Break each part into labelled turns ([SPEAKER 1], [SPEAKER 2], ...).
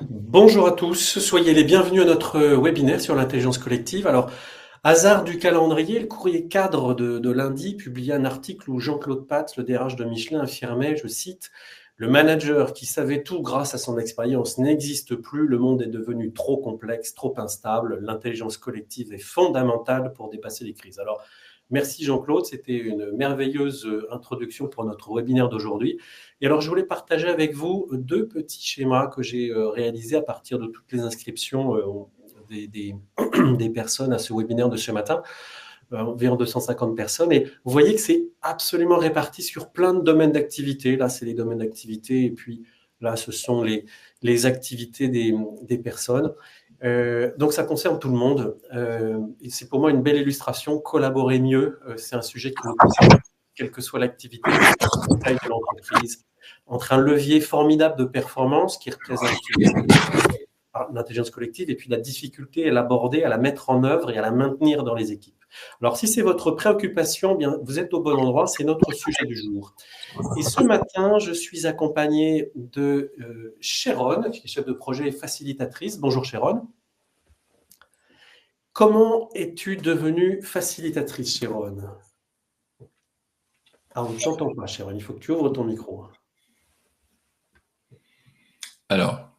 [SPEAKER 1] Bonjour à tous, soyez les bienvenus à notre webinaire sur l'intelligence collective. Alors, hasard du calendrier, le courrier cadre de lundi publiait un article où Jean-Claude Patz, le DRH de Michelin, affirmait, je cite, « Le manager qui savait tout grâce à son expérience n'existe plus, le monde est devenu trop complexe, trop instable, l'intelligence collective est fondamentale pour dépasser les crises. » Alors, merci Jean-Claude, c'était une merveilleuse introduction pour notre webinaire d'aujourd'hui. Et alors, je voulais partager avec vous deux petits schémas que j'ai réalisés à partir de toutes les inscriptions des personnes à ce webinaire de ce matin, environ 250 personnes. Et vous voyez que c'est absolument réparti sur plein de domaines d'activité. Là, c'est les domaines d'activité et puis là, ce sont les activités des personnes. Donc, ça concerne tout le monde. Et c'est pour moi une belle illustration. Collaborer mieux, c'est un sujet qui nous concerne, quelle que soit l'activité, la taille de l'entreprise, entre un levier formidable de performance qui représente l'intelligence collective et puis la difficulté à l'aborder, à la mettre en œuvre et à la maintenir dans les équipes. Alors, si c'est votre préoccupation, bien, vous êtes au bon endroit, c'est notre sujet du jour. Et ce matin, je suis accompagné de Sharon, qui est chef de projet et facilitatrice. Bonjour Sharon. Comment es-tu devenue facilitatrice, Sharon? Ah, on ne t'entend pas, Sharon, il faut que tu ouvres ton micro.
[SPEAKER 2] Alors,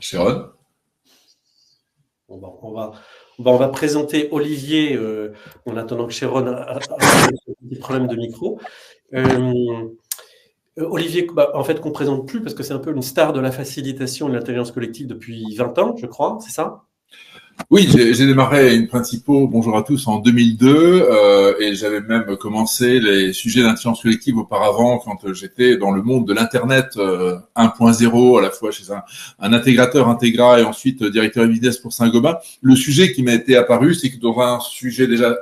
[SPEAKER 2] Sharon.
[SPEAKER 1] Bon, on va présenter Olivier en attendant que Sharon a un petit problème de micro. Olivier, en fait, qu'on ne présente plus parce que c'est un peu une star de la facilitation de l'intelligence collective depuis 20 ans, je crois, c'est ça?
[SPEAKER 2] Oui, j'ai démarré une Principaux, bonjour à tous, en 2002 et j'avais même commencé les sujets d'intelligence collective auparavant quand j'étais dans le monde de l'Internet 1.0, à la fois chez un intégrateur Integra et ensuite directeur business pour Saint-Gobain. Le sujet qui m'a été apparu, c'est que dans un sujet déjà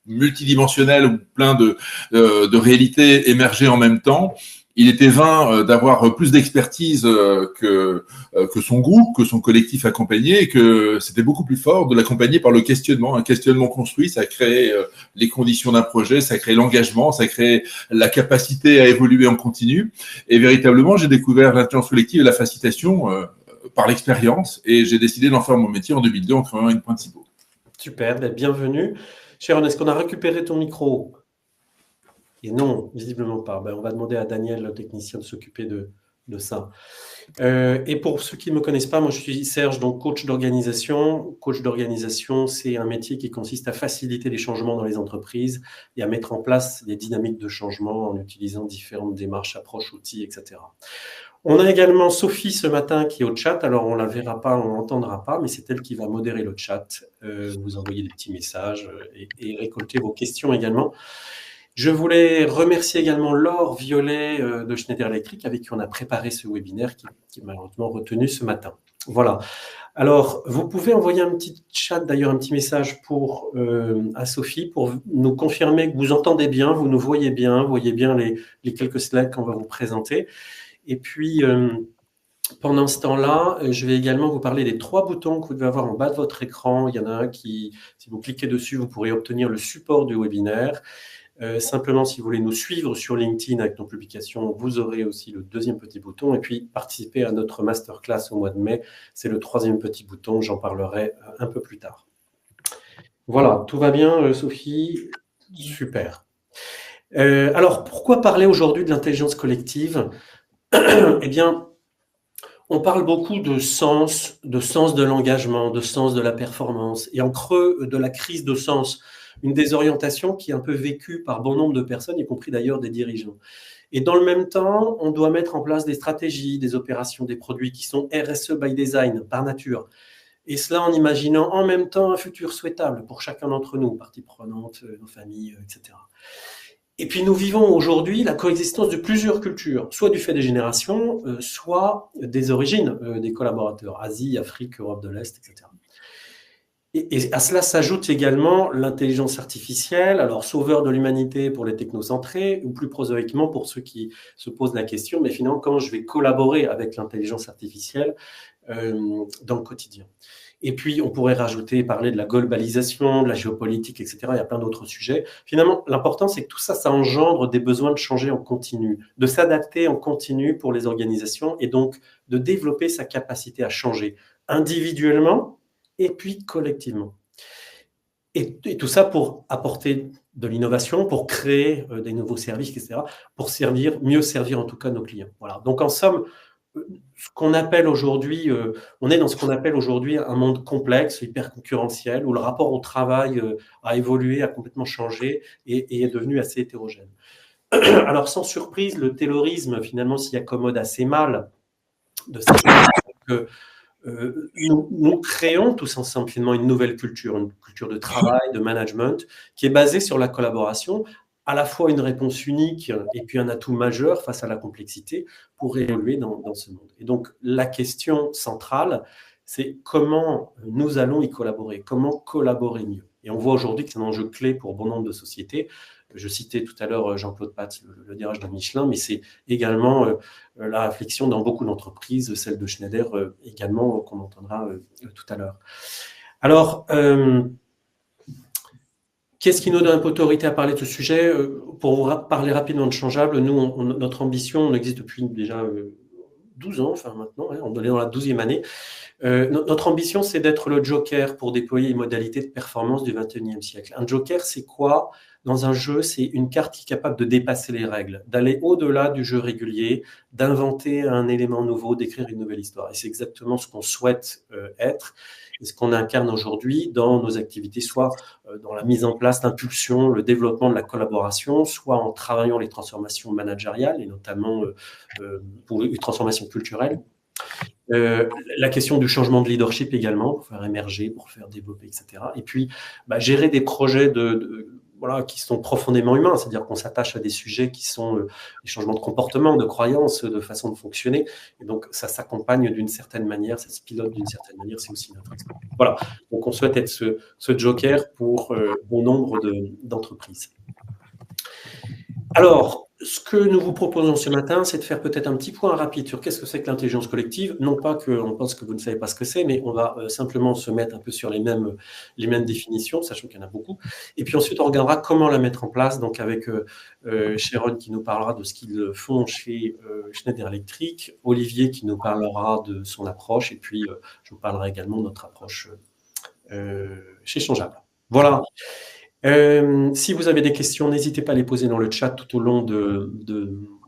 [SPEAKER 2] multidimensionnel où plein de réalités émergeaient en même temps, il était vain d'avoir plus d'expertise que son groupe, que son collectif accompagné, et que c'était beaucoup plus fort de l'accompagner par le questionnement. Un questionnement construit, ça crée les conditions d'un projet, ça crée l'engagement, ça crée la capacité à évoluer en continu. Et véritablement, j'ai découvert l'intelligence collective et la facilitation par l'expérience, et j'ai décidé d'en faire mon métier en 2002 en créant une Principaux.
[SPEAKER 1] Super, bienvenue. Sharon, est-ce qu'on a récupéré ton micro? Et non, visiblement pas. On va demander à Daniel, le technicien, de s'occuper de ça. Et pour ceux qui ne me connaissent pas, moi je suis Serge, donc coach d'organisation. Coach d'organisation, c'est un métier qui consiste à faciliter les changements dans les entreprises et à mettre en place des dynamiques de changement en utilisant différentes démarches, approches, outils, etc. On a également Sophie ce matin qui est au chat. Alors, on ne la verra pas, on ne l'entendra pas, mais c'est elle qui va modérer le chat, vous envoyer des petits messages et récolter vos questions également. Je voulais remercier également Laure Violet de Schneider Electric avec qui on a préparé ce webinaire qui est malheureusement retenu ce matin. Voilà. Alors, vous pouvez envoyer un petit chat, d'ailleurs un petit message à Sophie pour nous confirmer que vous entendez bien, vous nous voyez bien les quelques slides qu'on va vous présenter. Et puis, pendant ce temps-là, je vais également vous parler des 3 boutons que vous devez avoir en bas de votre écran. Il y en a un qui, si vous cliquez dessus, vous pourrez obtenir le support du webinaire. Simplement, si vous voulez nous suivre sur LinkedIn avec nos publications, vous aurez aussi le 2e petit bouton. Et puis, participer à notre masterclass au mois de mai, c'est le 3e petit bouton. J'en parlerai un peu plus tard. Voilà, tout va bien, Sophie? Super. Alors, pourquoi parler aujourd'hui de l'intelligence collective? Eh bien, on parle beaucoup de sens de l'engagement, de sens de la performance, et en creux de la crise de sens, une désorientation qui est un peu vécue par bon nombre de personnes, y compris d'ailleurs des dirigeants. Et dans le même temps, on doit mettre en place des stratégies, des opérations, des produits qui sont RSE by design, par nature. Et cela en imaginant en même temps un futur souhaitable pour chacun d'entre nous, parties prenantes, nos familles, etc. Et puis nous vivons aujourd'hui la coexistence de plusieurs cultures, soit du fait des générations, soit des origines des collaborateurs, Asie, Afrique, Europe de l'Est, etc. Et à cela s'ajoute également l'intelligence artificielle, alors sauveur de l'humanité pour les technocentrés, ou plus prosaïquement pour ceux qui se posent la question, mais finalement, comment je vais collaborer avec l'intelligence artificielle dans le quotidien. Et puis, on pourrait rajouter, parler de la globalisation, de la géopolitique, etc. Il y a plein d'autres sujets. Finalement, l'important, c'est que tout ça, ça engendre des besoins de changer en continu, de s'adapter en continu pour les organisations et donc de développer sa capacité à changer individuellement et puis collectivement. Et tout ça pour apporter de l'innovation, pour créer des nouveaux services, etc., pour mieux servir en tout cas nos clients. Voilà. Donc en somme, ce qu'on appelle aujourd'hui, on est dans ce qu'on appelle aujourd'hui un monde complexe, hyper concurrentiel, où le rapport au travail a évolué, a complètement changé et est devenu assez hétérogène. Alors sans surprise, le taylorisme finalement s'y accommode assez mal de cette que nous créons tous ensemble finalement une nouvelle culture, une culture de travail, de management, qui est basée sur la collaboration, à la fois une réponse unique et puis un atout majeur face à la complexité pour évoluer dans ce monde. Et donc la question centrale, c'est comment nous allons y collaborer, comment collaborer mieux. Et on voit aujourd'hui que c'est un enjeu clé pour bon nombre de sociétés. Je citais tout à l'heure Jean-Claude Patz, le DRH de Michelin, mais c'est également la réflexion dans beaucoup d'entreprises, celle de Schneider également, qu'on entendra tout à l'heure. Alors, qu'est-ce qui nous donne un peu autorité à parler de ce sujet? Pour vous parler rapidement de Changeable, nous, notre ambition, on existe depuis déjà 12 ans, enfin maintenant, on est dans la 12e année. Notre ambition, c'est d'être le joker pour déployer les modalités de performance du 21e siècle. Un joker, c'est quoi? Dans un jeu, c'est une carte qui est capable de dépasser les règles, d'aller au-delà du jeu régulier, d'inventer un élément nouveau, d'écrire une nouvelle histoire. Et c'est exactement ce qu'on souhaite être et ce qu'on incarne aujourd'hui dans nos activités, soit dans la mise en place, l'impulsion, le développement de la collaboration, soit en travaillant les transformations managériales et notamment pour les transformations culturelles. La question du changement de leadership également, pour faire émerger, pour faire développer, etc. Et puis, gérer des projets voilà, qui sont profondément humains, c'est-à-dire qu'on s'attache à des sujets qui sont des changements de comportement, de croyances, de façon de fonctionner. Et donc, ça s'accompagne d'une certaine manière, ça se pilote d'une certaine manière, c'est aussi notre expérience. Voilà, donc on souhaite être ce joker pour bon nombre d'entreprises. Alors, ce que nous vous proposons ce matin, c'est de faire peut-être un petit point rapide sur qu'est-ce que c'est que l'intelligence collective. Non pas qu'on pense que vous ne savez pas ce que c'est, mais on va simplement se mettre un peu sur les mêmes définitions, sachant qu'il y en a beaucoup. Et puis ensuite, on regardera comment la mettre en place, donc avec Sharon qui nous parlera de ce qu'ils font chez Schneider Electric, Olivier qui nous parlera de son approche, et puis je vous parlerai également de notre approche chez Changeable. Voilà. Si vous avez des questions, n'hésitez pas à les poser dans le chat tout au long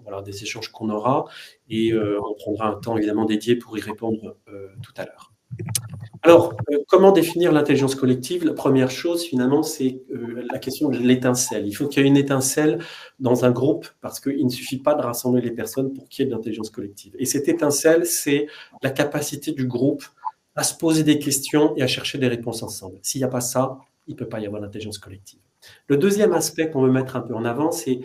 [SPEAKER 1] voilà, des échanges qu'on aura et on prendra un temps évidemment dédié pour y répondre tout à l'heure. Alors, comment définir l'intelligence collective? La première chose, finalement, c'est la question de l'étincelle. Il faut qu'il y ait une étincelle dans un groupe parce qu'il ne suffit pas de rassembler les personnes pour qu'il y ait de l'intelligence collective. Et cette étincelle, c'est la capacité du groupe à se poser des questions et à chercher des réponses ensemble. S'il n'y a pas ça, il ne peut pas y avoir d'intelligence collective. Le deuxième aspect qu'on veut mettre un peu en avant, c'est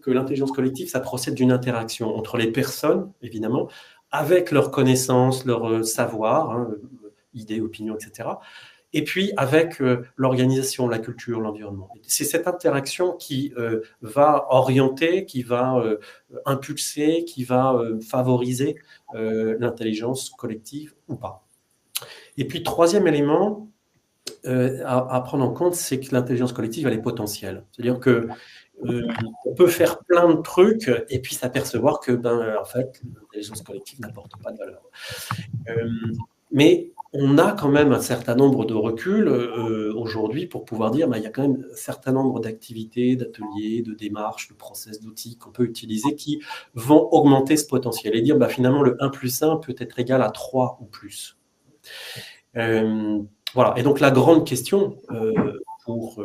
[SPEAKER 1] que l'intelligence collective, ça procède d'une interaction entre les personnes, évidemment, avec leurs connaissances, leur savoir, idées, opinions, etc., et puis avec l'organisation, la culture, l'environnement. C'est cette interaction qui va orienter, qui va impulser, qui va favoriser l'intelligence collective ou pas. Et puis, troisième élément, à prendre en compte, c'est que l'intelligence collective, elle est potentielle. C'est-à-dire que on peut faire plein de trucs et puis s'apercevoir que, en fait, l'intelligence collective n'apporte pas de valeur. Mais on a quand même un certain nombre de reculs aujourd'hui pour pouvoir dire il y a quand même un certain nombre d'activités, d'ateliers, de démarches, de process, d'outils qu'on peut utiliser qui vont augmenter ce potentiel et dire finalement le 1 plus 1 peut être égal à 3 ou plus. Voilà. Et donc la grande question pour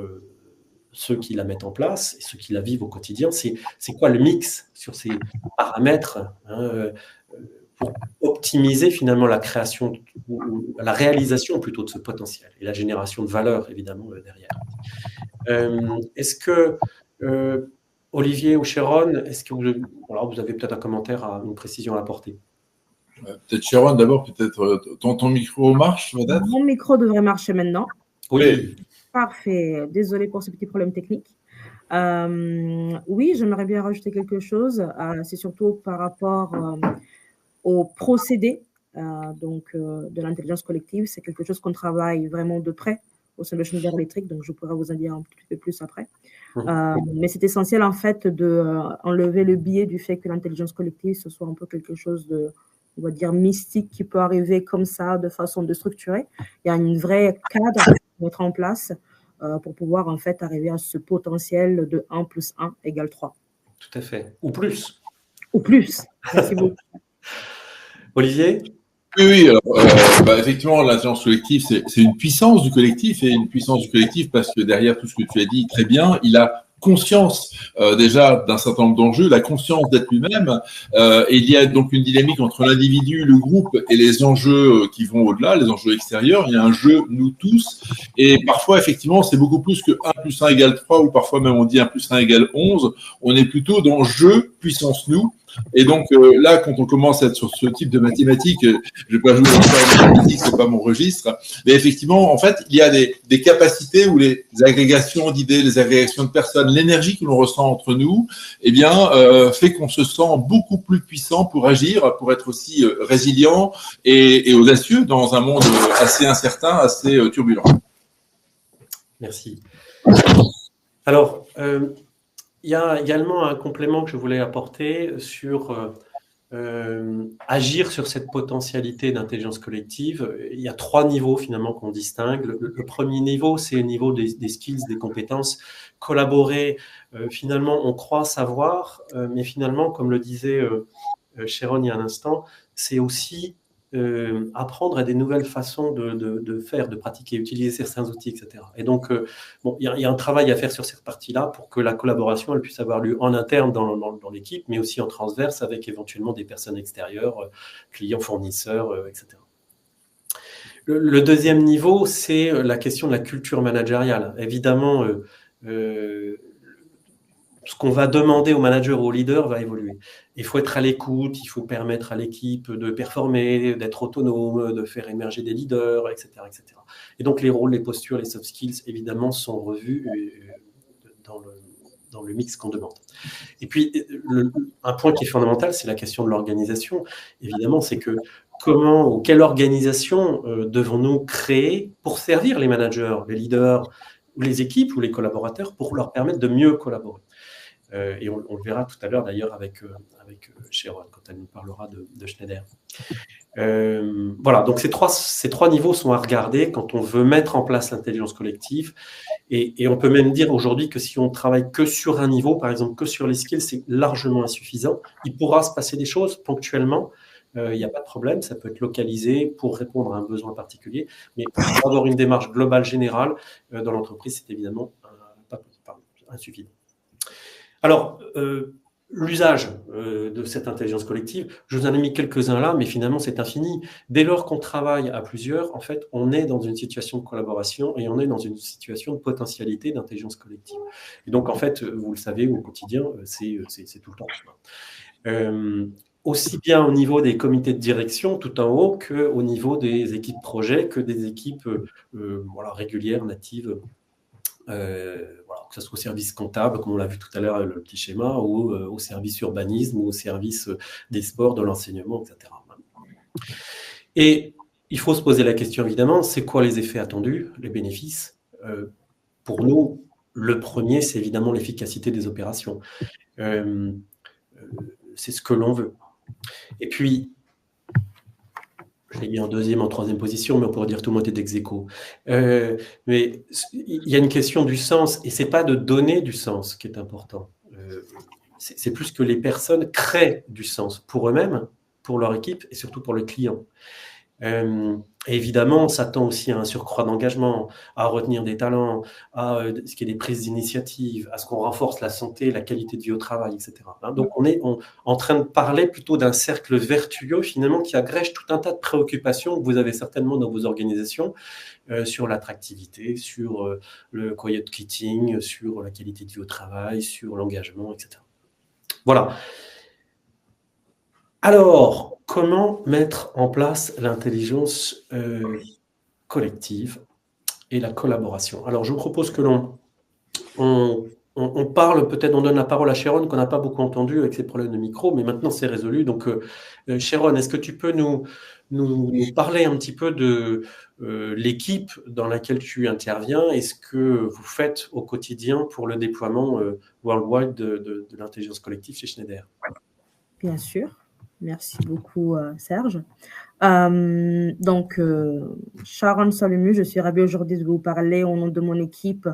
[SPEAKER 1] ceux qui la mettent en place et ceux qui la vivent au quotidien, c'est quoi le mix sur ces paramètres pour optimiser finalement la création, ou la réalisation plutôt de ce potentiel et la génération de valeur évidemment derrière. Est-ce que Olivier ou Sharon, est-ce que vous avez peut-être un commentaire, une précision à apporter?
[SPEAKER 2] Peut-être Sharon d'abord, peut-être ton micro marche peut-être?
[SPEAKER 3] Mon micro devrait marcher maintenant.
[SPEAKER 1] Oui.
[SPEAKER 3] Parfait. Désolée pour ce petit problème technique. Oui, j'aimerais bien rajouter quelque chose. C'est surtout par rapport au procédé de l'intelligence collective. C'est quelque chose qu'on travaille vraiment de près au sein de Schneider Electric, donc je pourrais vous en dire un petit peu plus après. Mais c'est essentiel en fait d'enlever le biais du fait que l'intelligence collective, ce soit un peu quelque chose de, on va dire, mystique qui peut arriver comme ça, de façon déstructurée. Il y a une vraie cadre à mettre en place pour pouvoir en fait arriver à ce potentiel de 1 + 1 = 3.
[SPEAKER 1] Tout à fait. Ou plus.
[SPEAKER 3] Ou plus. Merci beaucoup.
[SPEAKER 1] Olivier ?
[SPEAKER 2] Oui, alors, effectivement, l'intelligence collective, c'est une puissance du collectif, et une puissance du collectif parce que derrière tout ce que tu as dit très bien, il a conscience déjà d'un certain nombre d'enjeux, la conscience d'être lui-même, et il y a donc une dynamique entre l'individu, le groupe et les enjeux qui vont au-delà, les enjeux extérieurs. Il y a un jeu, nous tous, et parfois, effectivement, c'est beaucoup plus que 1 + 1 = 3, ou parfois même on dit 1 + 1 = 11. On est plutôt dans jeu, puissance nous. Et donc là, quand on commence à être sur ce type de mathématiques, je vais pas jouer en mathématiques, c'est pas mon registre, mais effectivement, en fait, il y a des capacités où les agrégations d'idées, les agrégations de personnes, l'énergie que l'on ressent entre nous, eh bien, fait qu'on se sent beaucoup plus puissant pour agir, pour être aussi résilient et audacieux dans un monde assez incertain, assez turbulent.
[SPEAKER 1] Merci. Alors, il y a également un complément que je voulais apporter sur agir sur cette potentialité d'intelligence collective. Il y a 3 niveaux finalement qu'on distingue. Le premier niveau, c'est le niveau des skills, des compétences. Collaborer, finalement, on croit savoir, mais finalement, comme le disait Sharon il y a un instant, c'est aussi apprendre à des nouvelles façons de faire, de pratiquer, utiliser certains outils, etc. Et donc, bon, il y a un travail à faire sur cette partie-là pour que la collaboration elle puisse avoir lieu en interne dans l'équipe, mais aussi en transverse avec éventuellement des personnes extérieures, clients, fournisseurs, etc. Le deuxième niveau, c'est la question de la culture managériale. Évidemment, ce qu'on va demander aux managers, aux leaders va évoluer. Il faut être à l'écoute, il faut permettre à l'équipe de performer, d'être autonome, de faire émerger des leaders, etc., etc. Et donc, les rôles, les postures, les soft skills, évidemment, sont revus dans le mix qu'on demande. Et puis, un point qui est fondamental, c'est la question de l'organisation. Évidemment, c'est que comment ou quelle organisation devons-nous créer pour servir les managers, les leaders, les équipes ou les collaborateurs pour leur permettre de mieux collaborer. Et on le verra tout à l'heure d'ailleurs avec Sharon quand elle nous parlera de Schneider. Voilà, donc ces trois niveaux sont à regarder quand on veut mettre en place l'intelligence collective. Et on peut même dire aujourd'hui que si on travaille que sur un niveau, par exemple que sur les skills, c'est largement insuffisant. Il pourra se passer des choses ponctuellement. Il n'y a pas de problème, ça peut être localisé pour répondre à un besoin particulier. Mais pour avoir une démarche globale générale dans l'entreprise, c'est évidemment insuffisant. Alors, l'usage de cette intelligence collective, je vous en ai mis quelques-uns là, mais finalement, c'est infini. Dès lors qu'on travaille à plusieurs, en fait, on est dans une situation de collaboration et on est dans une situation de potentialité d'intelligence collective. Et donc, en fait, vous le savez, au quotidien, c'est tout le temps. Aussi bien au niveau des comités de direction, tout en haut, qu'au niveau des équipes projets, que des équipes régulières, natives. Que ce soit au service comptable, comme on l'a vu tout à l'heure, le petit schéma, ou au service urbanisme, ou au service des sports, de l'enseignement, etc. Et il faut se poser la question, évidemment, c'est quoi les effets attendus, les bénéfices? Pour nous, le premier, c'est évidemment l'efficacité des opérations. C'est ce que l'on veut. Et puis, je l'ai mis en deuxième, en troisième position, mais on pourrait dire que tout le monde est ex-aequo. Mais il y a une question du sens, et ce n'est pas de donner du sens qui est important. C'est plus que les personnes créent du sens pour eux-mêmes, pour leur équipe et surtout pour le client. Et évidemment, on s'attend aussi à un surcroît d'engagement, à retenir des talents, à ce qu'il y ait des prises d'initiative, à ce qu'on renforce la santé, la qualité de vie au travail, etc. Donc, on est en train de parler plutôt d'un cercle vertueux, finalement, qui agrège tout un tas de préoccupations que vous avez certainement dans vos organisations sur l'attractivité, sur le quiet quitting, sur la qualité de vie au travail, sur l'engagement, etc. Voilà. Alors, comment mettre en place l'intelligence collective et la collaboration? Alors, je vous propose que on parle, peut-être on donne la parole à Sharon, qu'on n'a pas beaucoup entendu avec ses problèmes de micro, mais maintenant c'est résolu. Donc, Sharon, est-ce que tu peux nous nous parler un petit peu de l'équipe dans laquelle tu interviens et ce que vous faites au quotidien pour le déploiement worldwide de l'intelligence collective chez Schneider.
[SPEAKER 3] Bien sûr. Merci beaucoup, Serge. Sharon Salumu, je suis ravie aujourd'hui de vous parler au nom de mon équipe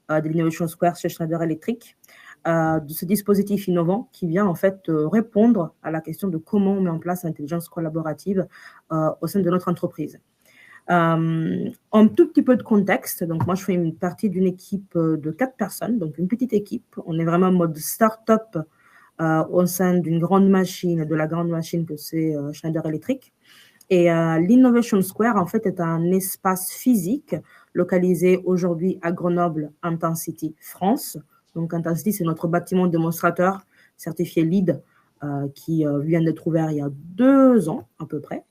[SPEAKER 3] de l'Innovation Square chez Schneider Electric, de ce dispositif innovant qui vient en fait répondre à la question de comment on met en place l'intelligence collaborative au sein de notre entreprise. Un tout petit peu de contexte, donc moi je fais une partie d'une équipe de 4 personnes, donc une petite équipe. On est vraiment en mode start-up au sein d'une grande machine, de la grande machine que c'est Schneider Electric. Et l'Innovation Square, en fait, est un espace physique localisé aujourd'hui à Grenoble, Intensity, France. Donc, Intensity, c'est notre bâtiment démonstrateur certifié LEED qui vient d'être ouvert il y a 2 ans à peu près.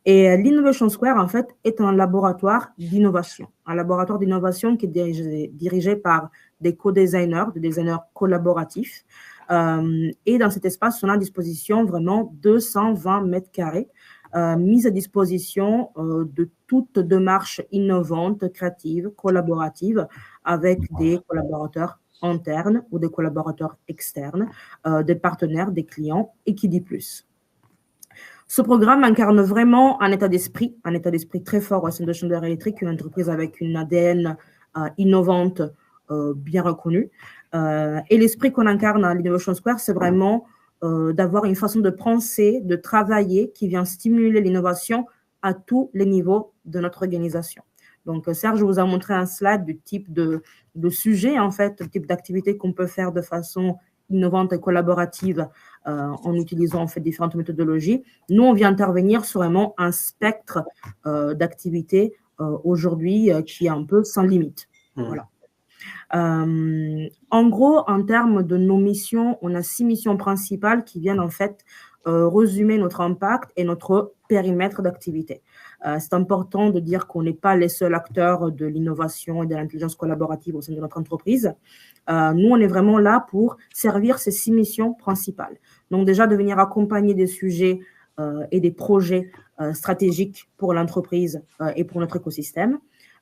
[SPEAKER 3] Et l'Innovation Square, en fait, est un laboratoire d'innovation. Un laboratoire d'innovation qui est dirigé par des co-designers, des designers collaboratifs. Et dans cet espace, on a à disposition vraiment 220 mètres carrés mise à disposition de toute démarche innovante, créative, collaborative avec des collaborateurs internes ou des collaborateurs externes, des partenaires, des clients et qui dit plus. Ce programme incarne vraiment un état d'esprit très fort au sein de Schneider Electric, une entreprise avec une ADN innovante bien reconnue. Et l'esprit qu'on incarne à l'Innovation Square, c'est vraiment d'avoir une façon de penser, de travailler qui vient stimuler l'innovation à tous les niveaux de notre organisation. Donc, Serge vous a montré un slide du type de sujet, en fait, le type d'activité qu'on peut faire de façon innovante et collaborative en utilisant en fait différentes méthodologies. Nous, on vient intervenir sur vraiment un spectre d'activités aujourd'hui qui est un peu sans limite. Voilà. En gros, en termes de nos missions, on a 6 missions principales qui viennent en fait résumer notre impact et notre périmètre d'activité. C'est important de dire qu'on n'est pas les seuls acteurs de l'innovation et de l'intelligence collaborative au sein de notre entreprise. Nous, on est vraiment là pour servir ces 6 missions principales. Donc déjà, de venir accompagner des sujets et des projets stratégiques pour l'entreprise et pour notre écosystème.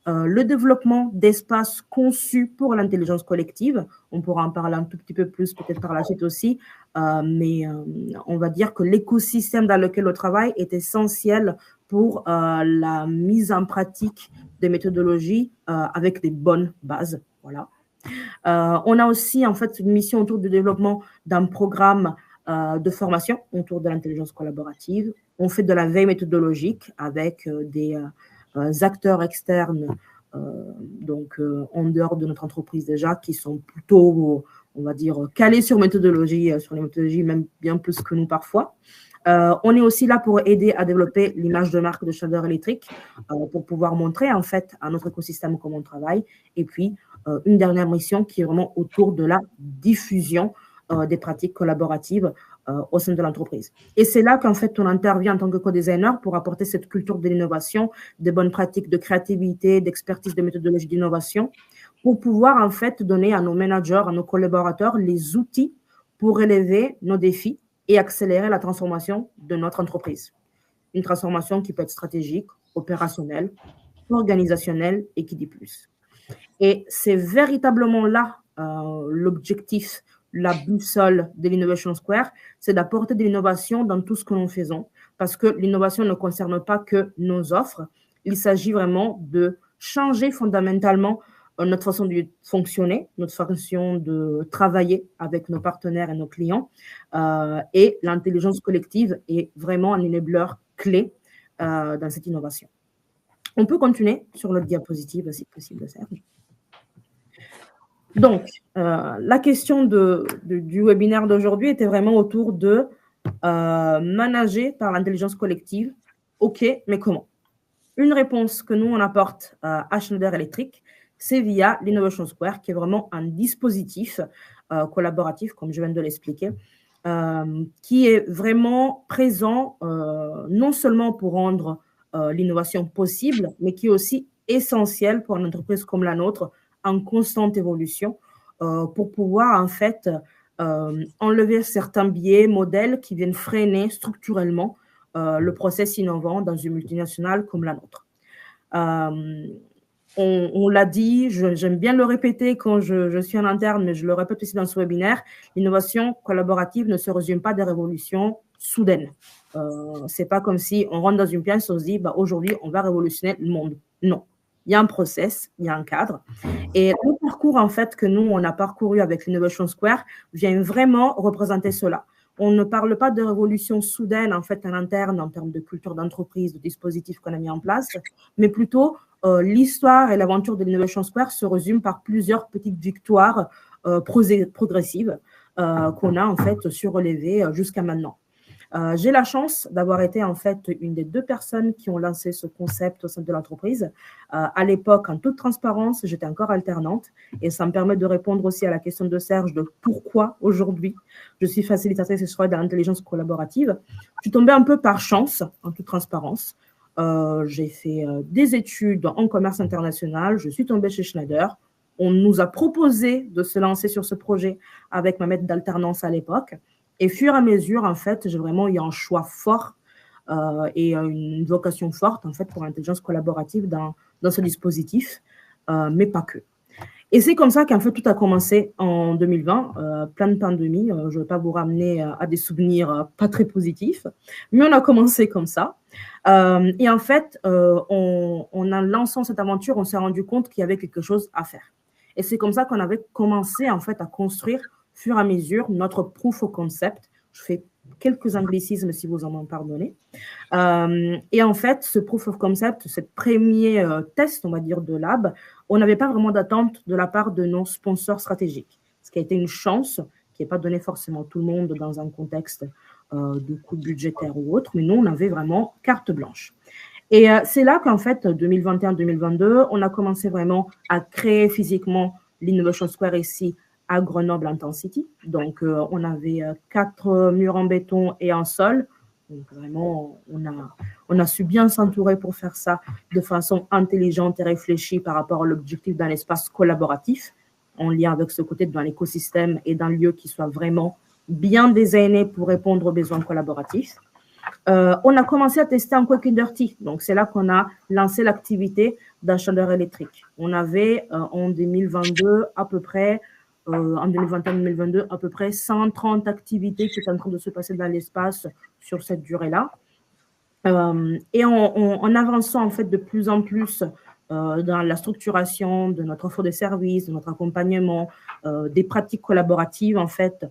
[SPEAKER 3] Le développement d'espaces conçus pour l'intelligence collective. On pourra en parler un tout petit peu plus peut-être par la suite aussi, mais on va dire que l'écosystème dans lequel on travaille est essentiel pour la mise en pratique des méthodologies avec des bonnes bases. Voilà. On a aussi en fait une mission autour du développement d'un programme de formation autour de l'intelligence collaborative. On fait de la veille méthodologique avec des acteurs externes, donc en dehors de notre entreprise déjà, qui sont plutôt, on va dire, calés sur les méthodologies même bien plus que nous parfois. On est aussi là pour aider à développer l'image de marque de Schneider Electric pour pouvoir montrer en fait à notre écosystème comment on travaille. Et puis, une dernière mission qui est vraiment autour de la diffusion des pratiques collaboratives au sein de l'entreprise. Et c'est là qu'en fait, on intervient en tant que co-designer pour apporter cette culture de l'innovation, des bonnes pratiques de créativité, d'expertise, de méthodologie d'innovation, pour pouvoir en fait donner à nos managers, à nos collaborateurs, les outils pour relever nos défis et accélérer la transformation de notre entreprise. Une transformation qui peut être stratégique, opérationnelle, organisationnelle et qui dit plus. Et c'est véritablement là l'objectif, la boussole de l'Innovation Square, c'est d'apporter de l'innovation dans tout ce que nous faisons, parce que l'innovation ne concerne pas que nos offres, il s'agit vraiment de changer fondamentalement notre façon de fonctionner, notre façon de travailler avec nos partenaires et nos clients, et l'intelligence collective est vraiment un enabler clé dans cette innovation. On peut continuer sur notre diapositive si possible, Serge. Donc, la question du webinaire d'aujourd'hui était vraiment autour de manager par l'intelligence collective. OK, mais comment? Une réponse que nous, on apporte à Schneider Electric, c'est via l'Innovation Square, qui est vraiment un dispositif collaboratif, comme je viens de l'expliquer, qui est vraiment présent non seulement pour rendre l'innovation possible, mais qui est aussi essentiel pour une entreprise comme la nôtre, en constante évolution, pour pouvoir en fait enlever certains biais, modèles qui viennent freiner structurellement le process innovant dans une multinationale comme la nôtre. On l'a dit, j'aime bien le répéter quand je suis en interne, mais je le répète aussi dans ce webinaire, l'innovation collaborative ne se résume pas des révolutions soudaines. C'est pas comme si on rentre dans une pièce et on se dit, aujourd'hui, on va révolutionner le monde. Non. Il y a un process, il y a un cadre. Et le parcours, en fait, que nous, on a parcouru avec l'Innovation Square vient vraiment représenter cela. On ne parle pas de révolution soudaine, en fait, en interne, en termes de culture d'entreprise, de dispositifs qu'on a mis en place, mais plutôt l'histoire et l'aventure de l'Innovation Square se résument par plusieurs petites victoires progressives qu'on a, en fait, surélevées jusqu'à maintenant. J'ai la chance d'avoir été en fait une des 2 personnes qui ont lancé ce concept au sein de l'entreprise. À l'époque, en toute transparence, j'étais encore alternante et ça me permet de répondre aussi à la question de Serge de pourquoi aujourd'hui je suis facilitatrice et dans l'intelligence collaborative. Je suis tombée un peu par chance, en toute transparence. J'ai fait des études en commerce international, je suis tombée chez Schneider. On nous a proposé de se lancer sur ce projet avec ma maître d'alternance à l'époque. Et fur et à mesure, en fait, j'ai vraiment eu un choix fort et une vocation forte, en fait, pour l'intelligence collaborative dans ce dispositif, mais pas que. Et c'est comme ça qu'en fait, tout a commencé en 2020, plein de pandémie. Je ne vais pas vous ramener à des souvenirs pas très positifs, mais on a commencé comme ça. Et en fait, en lançant cette aventure, on s'est rendu compte qu'il y avait quelque chose à faire. Et c'est comme ça qu'on avait commencé, en fait, à construire fur et à mesure notre proof of concept. Je fais quelques anglicismes si vous en m'en pardonnez. Et en fait, ce proof of concept, ce premier test, on va dire, de lab, on n'avait pas vraiment d'attente de la part de nos sponsors stratégiques, ce qui a été une chance qui n'est pas donnée forcément à tout le monde dans un contexte de coût budgétaire ou autre, mais nous, on avait vraiment carte blanche. Et c'est là qu'en fait, 2021-2022, on a commencé vraiment à créer physiquement l'Innovation Square ici à Grenoble Intensity. Donc, on avait 4 murs en béton et en sol. Donc, vraiment, on a su bien s'entourer pour faire ça de façon intelligente et réfléchie par rapport à l'objectif d'un espace collaboratif, en lien avec ce côté dans l'écosystème et d'un lieu qui soit vraiment bien designé pour répondre aux besoins collaboratifs. On a commencé à tester en quick and dirty. Donc, c'est là qu'on a lancé l'activité d'achat électrique. On avait en 2022 à peu près en 2021-2022, à peu près 130 activités qui étaient en train de se passer dans l'espace sur cette durée-là. Et en avançant en fait de plus en plus dans la structuration de notre offre de services, de notre accompagnement, des pratiques collaboratives en fait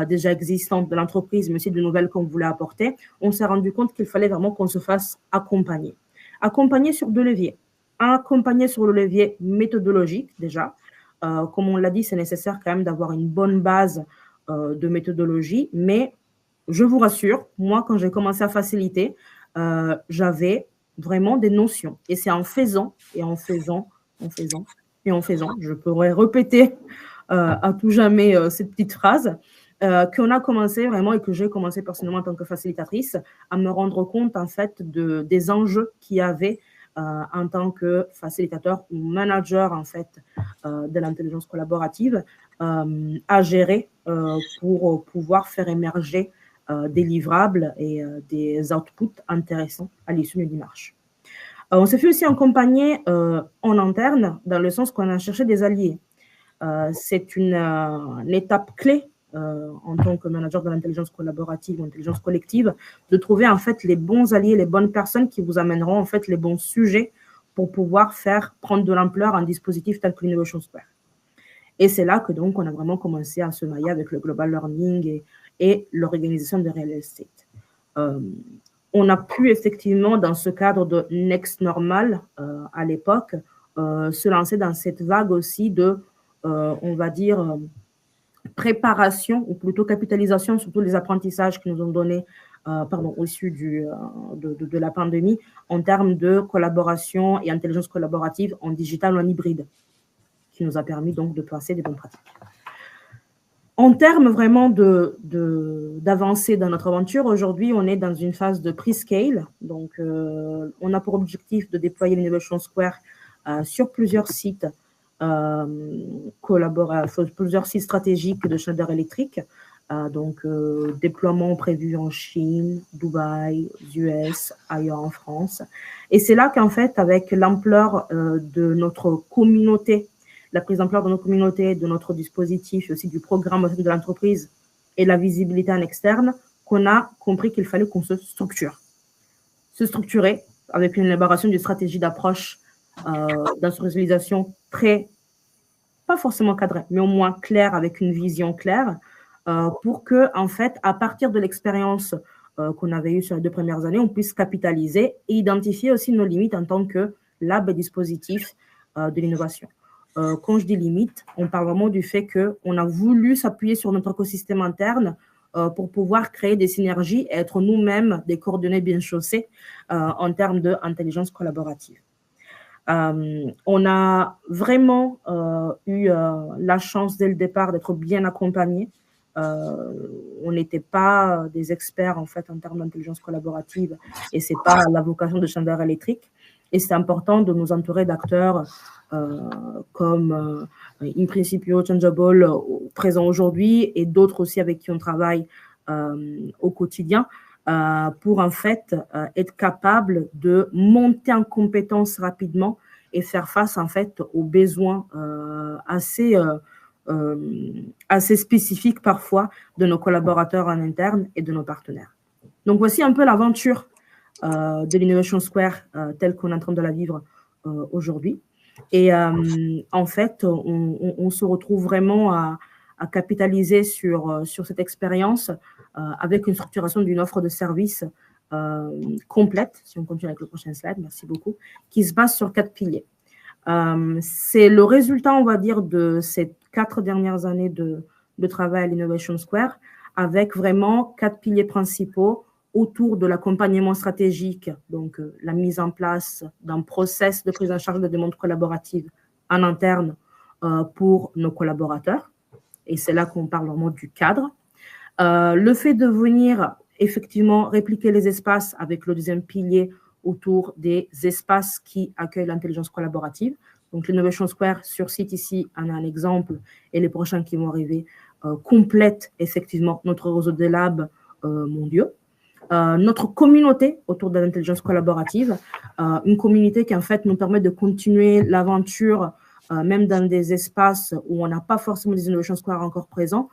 [SPEAKER 3] déjà existantes de l'entreprise, mais aussi de nouvelles qu'on voulait apporter, on s'est rendu compte qu'il fallait vraiment qu'on se fasse accompagner. Accompagner sur 2 leviers. Accompagner sur le levier méthodologique déjà. Comme on l'a dit, c'est nécessaire quand même d'avoir une bonne base de méthodologie, mais je vous rassure, moi, quand j'ai commencé à faciliter, j'avais vraiment des notions. Et c'est en faisant, je pourrais répéter à tout jamais cette petite phrase, qu'on a commencé vraiment et que j'ai commencé personnellement en tant que facilitatrice à me rendre compte en fait des enjeux qu'il y avait en tant que facilitateur ou manager en fait de l'intelligence collaborative à gérer pour pouvoir faire émerger des livrables et des outputs intéressants à l'issue d'une démarche. On s'est fait aussi accompagner en interne dans le sens qu'on a cherché des alliés. C'est une étape clé en tant que manager de l'intelligence collaborative ou intelligence collective, de trouver en fait les bons alliés, les bonnes personnes qui vous amèneront en fait les bons sujets pour pouvoir faire prendre de l'ampleur un dispositif tel que l'Innovation Square. Et c'est là que donc on a vraiment commencé à se mailler avec le Global Learning et l'organisation de Real Estate. On a pu effectivement dans ce cadre de Next Normal à l'époque se lancer dans cette vague aussi de, on va dire, préparation ou plutôt capitalisation sur tous les apprentissages qui nous ont donnés au issu de la pandémie en termes de collaboration et intelligence collaborative en digital ou en hybride, qui nous a permis donc de placer des bonnes pratiques. En termes vraiment d'avancée dans notre aventure, aujourd'hui, on est dans une phase de pre-scale. Donc, on a pour objectif de déployer l'Innovation Square sur plusieurs sites plusieurs sites stratégiques de Schneider Electric Donc, déploiement prévu en Chine, Dubaï, US, ailleurs en France. Et c'est là qu'en fait, avec l'ampleur de notre communauté, la prise d'ampleur de notre communauté, de notre dispositif, aussi du programme de l'entreprise et la visibilité en externe, qu'on a compris qu'il fallait qu'on se structure. Se structurer avec une élaboration d'une stratégie d'approche d'industrialisation très, pas forcément cadrée, mais au moins claire, avec une vision claire, pour que, en fait, à partir de l'expérience qu'on avait eue sur les 2 premières années, on puisse capitaliser et identifier aussi nos limites en tant que lab et dispositif de l'innovation. Quand je dis limite, on parle vraiment du fait qu'on a voulu s'appuyer sur notre écosystème interne pour pouvoir créer des synergies et être nous-mêmes des coordonnées bien chaussées en termes d'intelligence collaborative. On a vraiment eu la chance dès le départ d'être bien accompagnés. On n'était pas des experts en fait en termes d'intelligence collaborative et c'est pas la vocation de Schneider Electric. Et c'est important de nous entourer d'acteurs comme In Principio, Changeable, présents aujourd'hui, et d'autres aussi avec qui on travaille au quotidien, pour en fait être capable de monter en compétences rapidement et faire face en fait aux besoins assez spécifiques parfois de nos collaborateurs en interne et de nos partenaires. Donc voici un peu l'aventure de l'Innovation Square telle qu'on est en train de la vivre aujourd'hui. Et en fait, on se retrouve vraiment à capitaliser sur cette expérience avec une structuration d'une offre de service complète, si on continue avec le prochain slide, merci beaucoup, qui se base sur 4 piliers. C'est le résultat, on va dire, de ces 4 dernières années de travail à l'Innovation Square, avec vraiment 4 piliers principaux autour de l'accompagnement stratégique, donc la mise en place d'un process de prise en charge de demandes collaboratives en interne pour nos collaborateurs. Et c'est là qu'on parle vraiment du cadre. Le fait de venir effectivement répliquer les espaces avec le deuxième pilier autour des espaces qui accueillent l'intelligence collaborative. Donc, l'Innovation Square sur site ici en a un exemple et les prochains qui vont arriver complètent effectivement notre réseau de labs mondiaux. Notre communauté autour de l'intelligence collaborative, une communauté qui en fait nous permet de continuer l'aventure même dans des espaces où on n'a pas forcément des Innovation Square encore présents,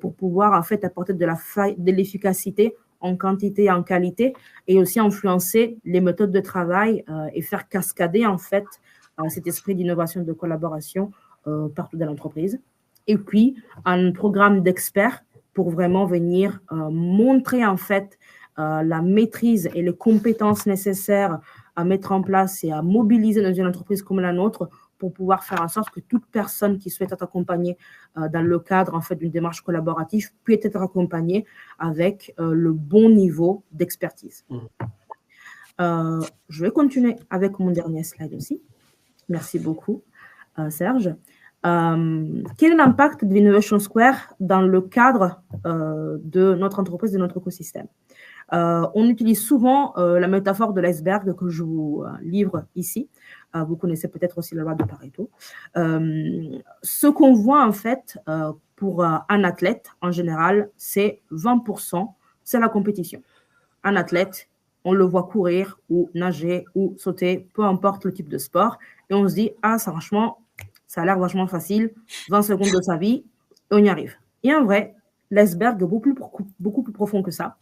[SPEAKER 3] pour pouvoir en fait apporter de l'efficacité en quantité et en qualité, et aussi influencer les méthodes de travail et faire cascader en fait cet esprit d'innovation et de collaboration partout dans l'entreprise. Et puis un programme d'experts pour vraiment venir montrer en fait la maîtrise et les compétences nécessaires à mettre en place et à mobiliser dans une entreprise comme la nôtre pour pouvoir faire en sorte que toute personne qui souhaite être accompagnée dans le cadre en fait d'une démarche collaborative puisse être accompagnée avec le bon niveau d'expertise. Je vais continuer avec mon dernier slide aussi. Merci beaucoup, Serge. Quel est l'impact de l'Innovation Square dans le cadre de notre entreprise, de notre écosystème? On utilise souvent la métaphore de l'iceberg que je vous livre ici. Vous connaissez peut-être aussi la loi de Pareto. Ce qu'on voit en fait pour un athlète en général, c'est 20%, c'est la compétition. Un athlète, on le voit courir ou nager ou sauter, peu importe le type de sport, et on se dit, ah, ça, franchement, ça a l'air vachement facile, 20 secondes de sa vie, et on y arrive. Et en vrai, l'iceberg est beaucoup plus profond que ça.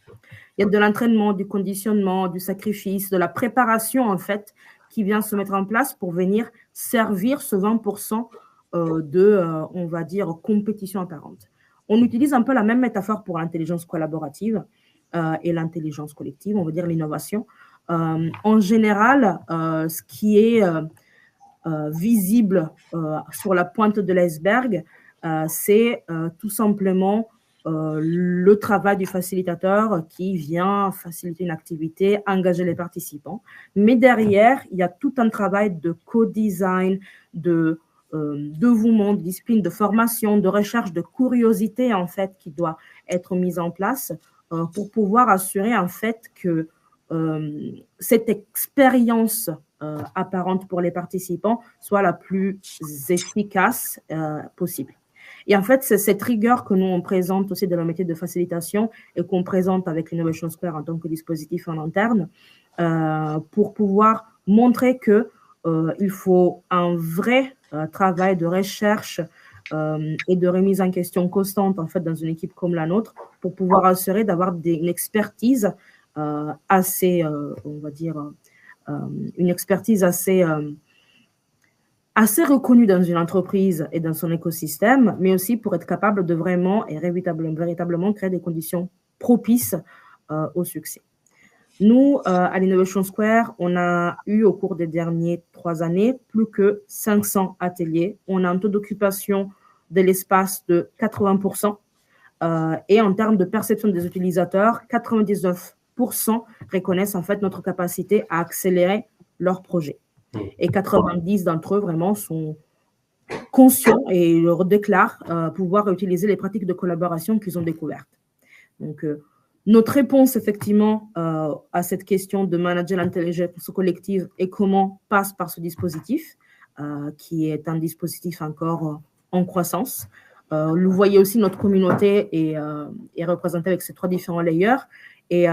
[SPEAKER 3] Il y a de l'entraînement, du conditionnement, du sacrifice, de la préparation, en fait, qui vient se mettre en place pour venir servir ce 20% on va dire, compétition apparente. On utilise un peu la même métaphore pour l'intelligence collaborative et l'intelligence collective, on va dire l'innovation. En général, ce qui est visible sur la pointe de l'iceberg, c'est tout simplement le travail du facilitateur qui vient faciliter une activité, engager les participants. Mais derrière, il y a tout un travail de co-design, de dévouement, de discipline, de formation, de recherche, de curiosité en fait qui doit être mise en place pour pouvoir assurer en fait que cette expérience apparente pour les participants soit la plus efficace possible. Et en fait, c'est cette rigueur que nous, on présente aussi dans le métier de facilitation et qu'on présente avec l'Innovation Square en tant que dispositif en interne pour pouvoir montrer que il faut un vrai travail de recherche et de remise en question constante en fait dans une équipe comme la nôtre pour pouvoir assurer d'avoir une expertise assez, on va dire, une expertise assez reconnue dans une entreprise et dans son écosystème, mais aussi pour être capable de vraiment et véritablement créer des conditions propices au succès. Nous, à l'Innovation Square, on a eu au cours des dernières 3 années plus que 500 ateliers. On a un taux d'occupation de l'espace de 80%. Et en termes de perception des utilisateurs, 99% reconnaissent en fait notre capacité à accélérer leurs projets. Et 90 d'entre eux vraiment sont conscients et leur déclarent pouvoir utiliser les pratiques de collaboration qu'ils ont découvertes. Donc, notre réponse, effectivement, à cette question de manager l'intelligence collective et comment passe par ce dispositif, qui est un dispositif encore en croissance. Vous voyez aussi notre communauté est représentée avec ces 3 différents layers. Et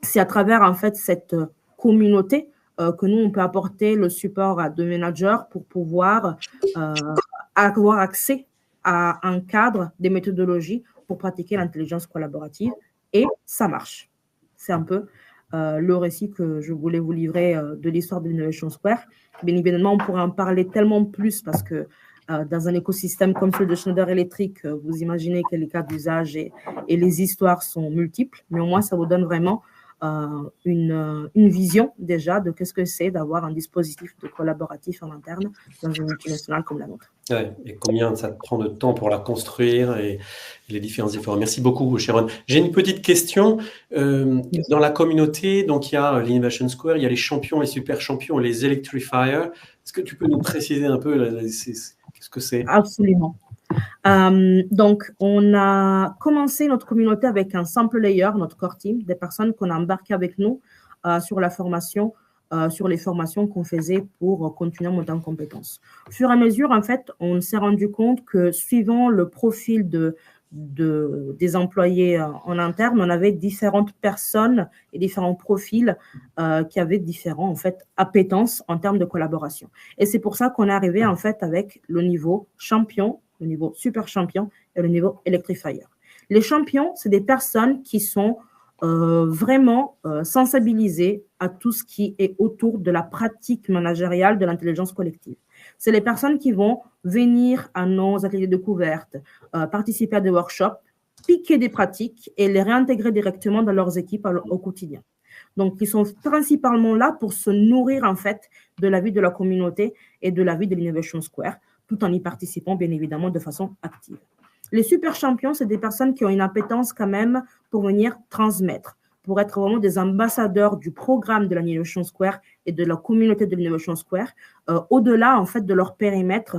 [SPEAKER 3] c'est à travers, en fait, cette communauté que nous, on peut apporter le support à 2 managers pour pouvoir avoir accès à un cadre, des méthodologies pour pratiquer l'intelligence collaborative. Et ça marche. C'est un peu le récit que je voulais vous livrer de l'histoire de l'Innovation Square. Bien évidemment, on pourrait en parler tellement plus parce que dans un écosystème comme celui de Schneider Electric, vous imaginez que les cas d'usage et les histoires sont multiples, mais au moins, ça vous donne vraiment une vision déjà de qu'est-ce que c'est d'avoir un dispositif de collaboratif en interne dans une multinationale comme la nôtre.
[SPEAKER 1] Ouais, et combien ça prend de temps pour la construire et les différents efforts. Merci beaucoup, Sharon. J'ai une petite question. Dans la communauté, donc il y a l'Innovation Square, il y a les champions, les super champions, les Electrifiers. Est-ce que tu peux nous préciser un peu qu'est-ce que c'est?
[SPEAKER 3] Absolument. Donc, on a commencé notre communauté avec un simple layer, notre core team, des personnes qu'on a embarquées avec nous sur la formation, sur les formations qu'on faisait pour continuer à monter en compétences. Au fur et à mesure, en fait, on s'est rendu compte que suivant le profil des employés en interne, on avait différentes personnes et différents profils qui avaient différents, en fait, appétences en termes de collaboration. Et c'est pour ça qu'on est arrivé, en fait, avec le niveau champion, le niveau super champion et le niveau Electrifier. Les champions, c'est des personnes qui sont vraiment sensibilisées à tout ce qui est autour de la pratique managériale de l'intelligence collective. C'est les personnes qui vont venir à nos ateliers de découverte, participer à des workshops, piquer des pratiques et les réintégrer directement dans leurs équipes au quotidien. Donc, ils sont principalement là pour se nourrir, en fait, de la vie de la communauté et de la vie de l'Innovation Square, tout en y participant, bien évidemment, de façon active. Les super champions, c'est des personnes qui ont une appétence quand même pour venir transmettre, pour être vraiment des ambassadeurs du programme de l'Innovation Square et de la communauté de l'Innovation Square, au-delà, en fait, de leur périmètre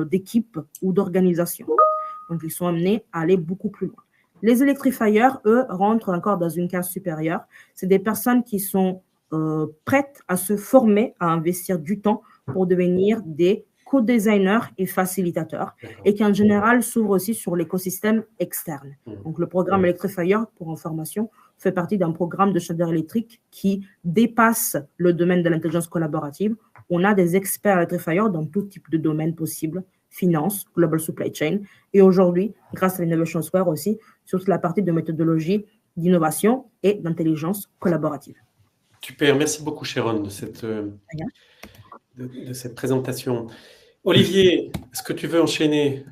[SPEAKER 3] d'équipe ou d'organisation. Donc, ils sont amenés à aller beaucoup plus loin. Les Electrifiers, eux, rentrent encore dans une case supérieure. C'est des personnes qui sont prêtes à se former, à investir du temps pour devenir des co-designers et facilitateurs et qui en général s'ouvrent aussi sur l'écosystème externe. Donc le programme Electrifier, pour information, fait partie d'un programme de Schneider Electric qui dépasse le domaine de l'intelligence collaborative. On a des experts Electrifier dans tout type de domaine possible, finance, global supply chain et aujourd'hui, grâce à l'Innovation Square aussi, sur toute la partie de méthodologie d'innovation et d'intelligence collaborative.
[SPEAKER 1] Super, merci beaucoup Sharon de cette présentation. Olivier, est-ce que tu veux enchaîner?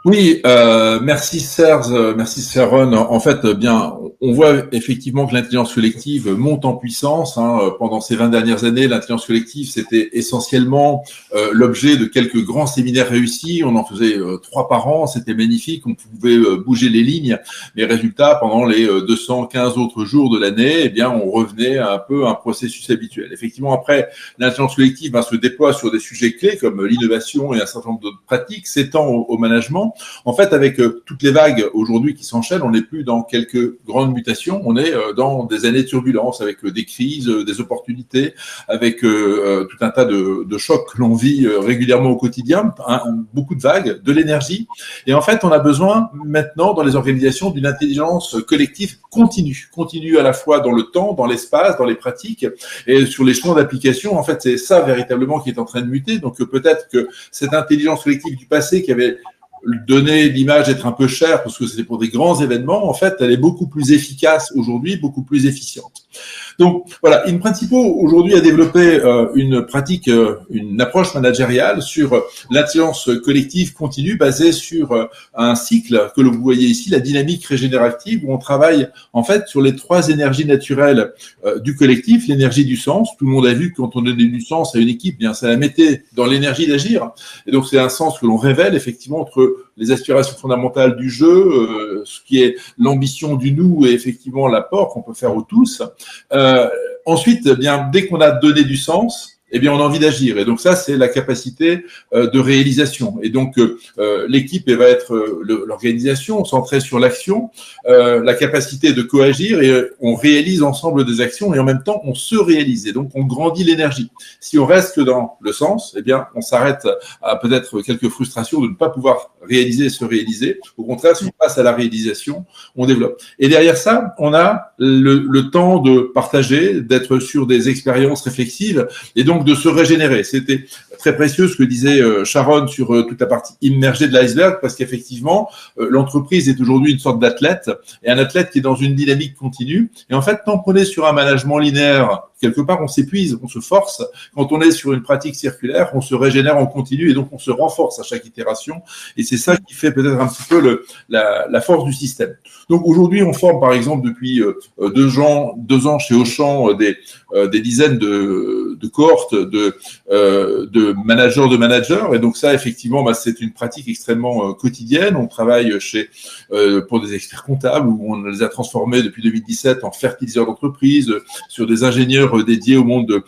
[SPEAKER 2] Oui, merci Serge, merci Sharon. En fait, bien, on voit effectivement que l'intelligence collective monte en puissance. Pendant ces 20 dernières années, l'intelligence collective, c'était essentiellement l'objet de quelques grands séminaires réussis. On en faisait 3 par an, c'était magnifique, on pouvait bouger les lignes. Mais résultat, pendant les 215 autres jours de l'année, eh bien, on revenait un peu à un processus habituel. Effectivement, après, l'intelligence collective se déploie sur des sujets clés comme l'innovation et un certain nombre d'autres pratiques, s'étend au management. maintenant. En fait, avec toutes les vagues aujourd'hui qui s'enchaînent, on n'est plus dans quelques grandes mutations, on est dans des années de turbulence, avec des crises, des opportunités, avec tout un tas de chocs que l'on vit régulièrement au quotidien, beaucoup de vagues, de l'énergie. Et en fait, on a besoin maintenant dans les organisations d'une intelligence collective continue à la fois dans le temps, dans l'espace, dans les pratiques et sur les champs d'application. En fait, c'est ça véritablement qui est en train de muter. Donc peut-être que cette intelligence collective du passé qui avait donné l'image d'être un peu chère parce que c'était pour des grands événements, en fait, elle est beaucoup plus efficace aujourd'hui, beaucoup plus efficiente. Donc voilà, InPrincipo aujourd'hui a développé une pratique, une approche managériale sur l'intelligence collective continue basée sur un cycle que vous voyez ici, la dynamique régénérative, où on travaille en fait sur les 3 énergies naturelles du collectif, l'énergie du sens. Tout le monde a vu que quand on donnait du sens à une équipe, bien ça la mettait dans l'énergie d'agir. Et donc c'est un sens que l'on révèle effectivement entre les aspirations fondamentales du jeu, ce qui est l'ambition du nous et effectivement l'apport qu'on peut faire aux tous. Ensuite, eh bien, dès qu'on a donné du sens, eh bien, on a envie d'agir. Et donc ça, c'est la capacité de réalisation. Et donc, l'équipe va être l'organisation centrée sur l'action, la capacité de coagir, et on réalise ensemble des actions et en même temps, on se réalise. Et donc, on grandit l'énergie. Si on reste que dans le sens, eh bien, on s'arrête à peut-être quelques frustrations de ne pas pouvoir réaliser et se réaliser. Au contraire, si on passe à la réalisation, on développe. Et derrière ça, on a le temps de partager, d'être sur des expériences réflexives et donc de se régénérer. C'était très précieux ce que disait Sharon sur toute la partie immergée de l'iceberg, parce qu'effectivement, l'entreprise est aujourd'hui une sorte d'athlète, et un athlète qui est dans une dynamique continue. Et en fait, tant qu'on est sur un management linéaire, quelque part, on s'épuise, on se force. Quand on est sur une pratique circulaire, on se régénère en continu, et donc on se renforce à chaque itération. Et c'est ça qui fait peut-être un petit peu la force du système. Donc aujourd'hui, on forme par exemple depuis 2 ans chez Auchan des dizaines de cohortes de managers. Et donc ça, effectivement, c'est une pratique extrêmement quotidienne. On travaille pour des experts comptables où on les a transformés depuis 2017 en fertiliseurs d'entreprise, sur des ingénieurs dédiés au monde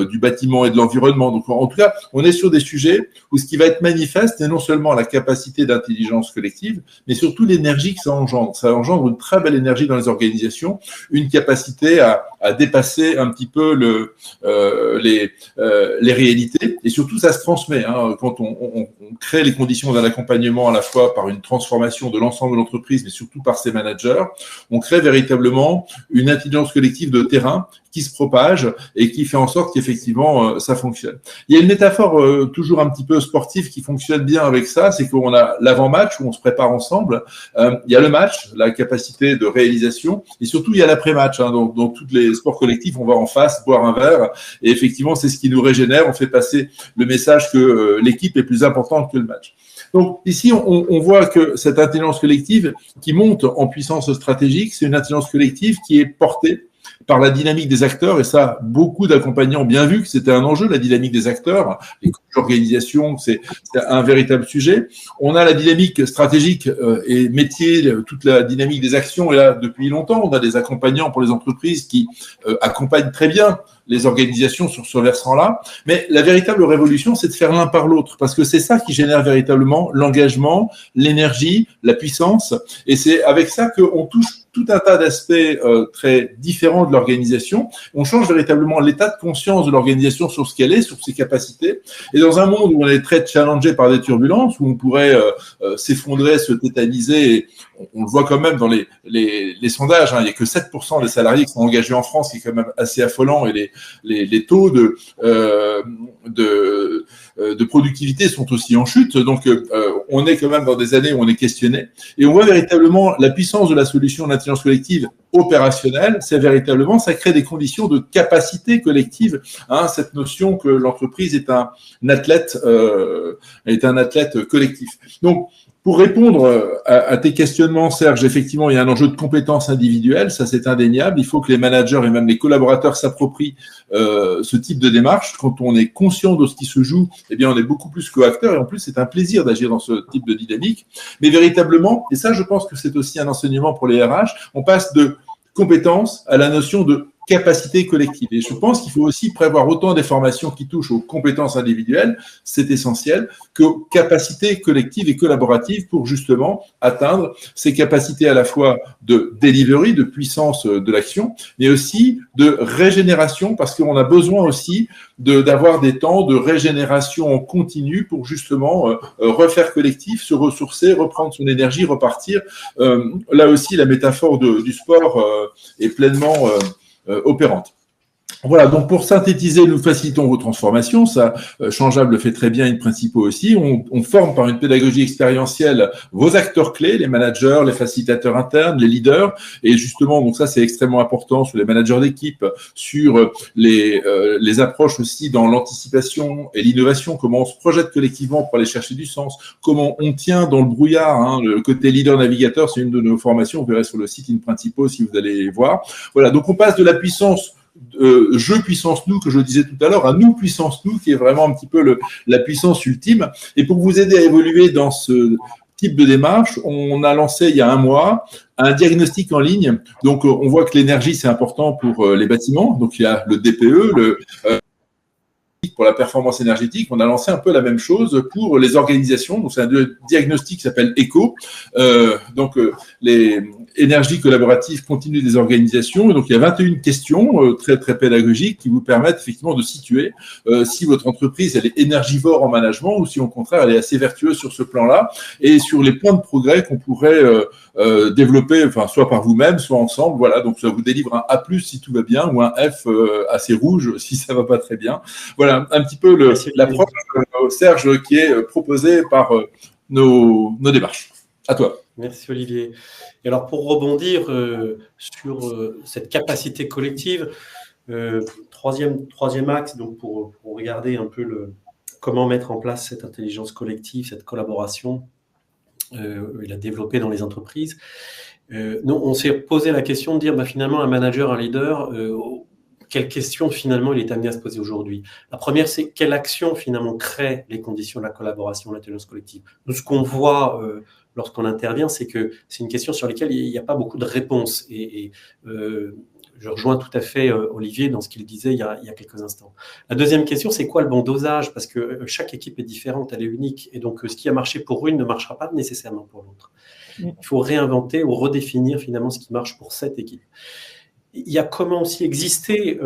[SPEAKER 2] du bâtiment et de l'environnement. Donc en tout cas, on est sur des sujets où ce qui va être manifeste, c'est non seulement la capacité d'intelligence collective, mais surtout l'énergie que ça engendre. Ça engendre une très belle énergie dans les organisations, une capacité à dépasser un petit peu les réalités, et surtout ça se transmet. Quand on crée les conditions d'un accompagnement à la fois par une transformation de l'ensemble de l'entreprise, mais surtout par ses managers, on crée véritablement une intelligence collective de terrain qui se propage et qui fait en sorte qu'effectivement ça fonctionne. Il y a une métaphore toujours un petit peu sportive qui fonctionne bien avec ça, c'est qu'on a l'avant-match où on se prépare ensemble, il y a le match, la capacité de réalisation, et surtout il y a l'après-match. Dans tous les sports collectifs, on va en face boire un verre, et effectivement c'est ce qui nous régénère, on fait passer le message que l'équipe est plus importante que le match. Donc ici, on voit que cette intelligence collective qui monte en puissance stratégique, c'est une intelligence collective qui est portée par la dynamique des acteurs, et ça, beaucoup d'accompagnants ont bien vu que c'était un enjeu, la dynamique des acteurs, les organisations, c'est un véritable sujet. On a la dynamique stratégique et métier, toute la dynamique des actions, et là, depuis longtemps, on a des accompagnants pour les entreprises qui accompagnent très bien les organisations sur ce versant-là. Mais la véritable révolution, c'est de faire l'un par l'autre, parce que c'est ça qui génère véritablement l'engagement, l'énergie, la puissance, et c'est avec ça qu'on touche tout un tas d'aspects très différents de l'organisation. On change véritablement l'état de conscience de l'organisation sur ce qu'elle est, sur ses capacités. Et dans un monde où on est très challengé par des turbulences, où on pourrait s'effondrer, se tétaniser, et on le voit quand même dans les sondages, il n'y a que 7% des salariés qui sont engagés en France, qui est quand même assez affolant, et les taux de productivité sont aussi en chute. Donc, on est quand même dans des années où on est questionné. Et on voit véritablement la puissance de la solution d'intelligence collective opérationnelle. C'est véritablement, ça crée des conditions de capacité collective. Cette notion que l'entreprise est un athlète collectif. Donc, pour répondre à tes questionnements, Serge, effectivement, il y a un enjeu de compétences individuelles, ça c'est indéniable. Il faut que les managers et même les collaborateurs s'approprient ce type de démarche. Quand on est conscient de ce qui se joue, eh bien, on est beaucoup plus qu'acteur, et en plus, c'est un plaisir d'agir dans ce type de dynamique. Mais véritablement, et ça, je pense que c'est aussi un enseignement pour les RH, on passe de compétences à la notion de capacité collective. Et je pense qu'il faut aussi prévoir autant des formations qui touchent aux compétences individuelles, c'est essentiel, qu'aux capacités collectives et collaboratives pour justement atteindre ces capacités à la fois de delivery, de puissance de l'action, mais aussi de régénération, parce qu'on a besoin aussi d'avoir des temps de régénération en continu pour justement refaire collectif, se ressourcer, reprendre son énergie, repartir. Là aussi, la métaphore du sport est pleinement opérante. Voilà, donc pour synthétiser, nous facilitons vos transformations, ça, Changeable le fait très bien, InPrincipo aussi, on forme par une pédagogie expérientielle vos acteurs clés, les managers, les facilitateurs internes, les leaders, et justement, donc ça c'est extrêmement important sur les managers d'équipe, sur les approches aussi dans l'anticipation et l'innovation, comment on se projette collectivement pour aller chercher du sens, comment on tient dans le brouillard, hein, le côté leader-navigateur, c'est une de nos formations, vous verrez sur le site InPrincipo si vous allez voir. Voilà, donc on passe de la puissance je puissance nous que je disais tout à l'heure à nous puissance nous qui est vraiment un petit peu la puissance ultime. Et pour vous aider à évoluer dans ce type de démarche, on a lancé il y a un mois un diagnostic en ligne. Donc on voit que l'énergie c'est important pour les bâtiments. Donc il y a le DPE, pour la performance énergétique, on a lancé un peu la même chose pour les organisations. Donc, c'est un diagnostic qui s'appelle ECO. Les énergies collaboratives continues des organisations. Et donc, il y a 21 questions très, très pédagogiques qui vous permettent effectivement de situer si votre entreprise, elle est énergivore en management ou si, au contraire, elle est assez vertueuse sur ce plan-là et sur les points de progrès qu'on pourrait développer, enfin, soit par vous-même, soit ensemble. Voilà. Donc, ça vous délivre un A+, si tout va bien, ou un F assez rouge, si ça va pas très bien. Voilà un petit peu l'approche, Serge, qui est proposée par nos démarches. À toi.
[SPEAKER 1] Merci Olivier. Et alors pour rebondir sur cette capacité collective, troisième axe, donc pour regarder un peu comment mettre en place cette intelligence collective, cette collaboration, et la développer dans les entreprises. Nous, on s'est posé la question de dire finalement un manager, un leader, quelle question finalement il est amené à se poser aujourd'hui? La première, c'est quelle action finalement crée les conditions de la collaboration, de l'intelligence collective? Nous, ce qu'on voit lorsqu'on intervient, c'est que c'est une question sur laquelle il n'y a pas beaucoup de réponses. Et je rejoins tout à fait Olivier dans ce qu'il disait il y a quelques instants. La deuxième question, c'est quoi le bon dosage? Parce que chaque équipe est différente, elle est unique. Et donc, ce qui a marché pour une ne marchera pas nécessairement pour l'autre. Il faut réinventer ou redéfinir finalement ce qui marche pour cette équipe. Il y a comment aussi exister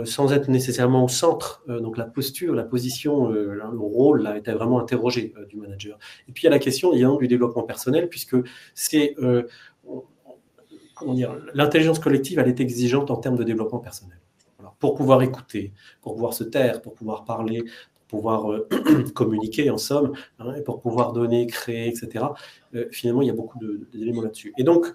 [SPEAKER 1] sans être nécessairement au centre. Donc la posture, la position, le rôle là, était vraiment interrogé du manager. Et puis il y a la question du développement personnel, puisque c'est l'intelligence collective, elle est exigeante en termes de développement personnel. Alors, pour pouvoir écouter, pour pouvoir se taire, pour pouvoir parler, pour pouvoir communiquer en somme, et pour pouvoir donner, créer, etc. Finalement, il y a beaucoup d'éléments là-dessus. Et donc,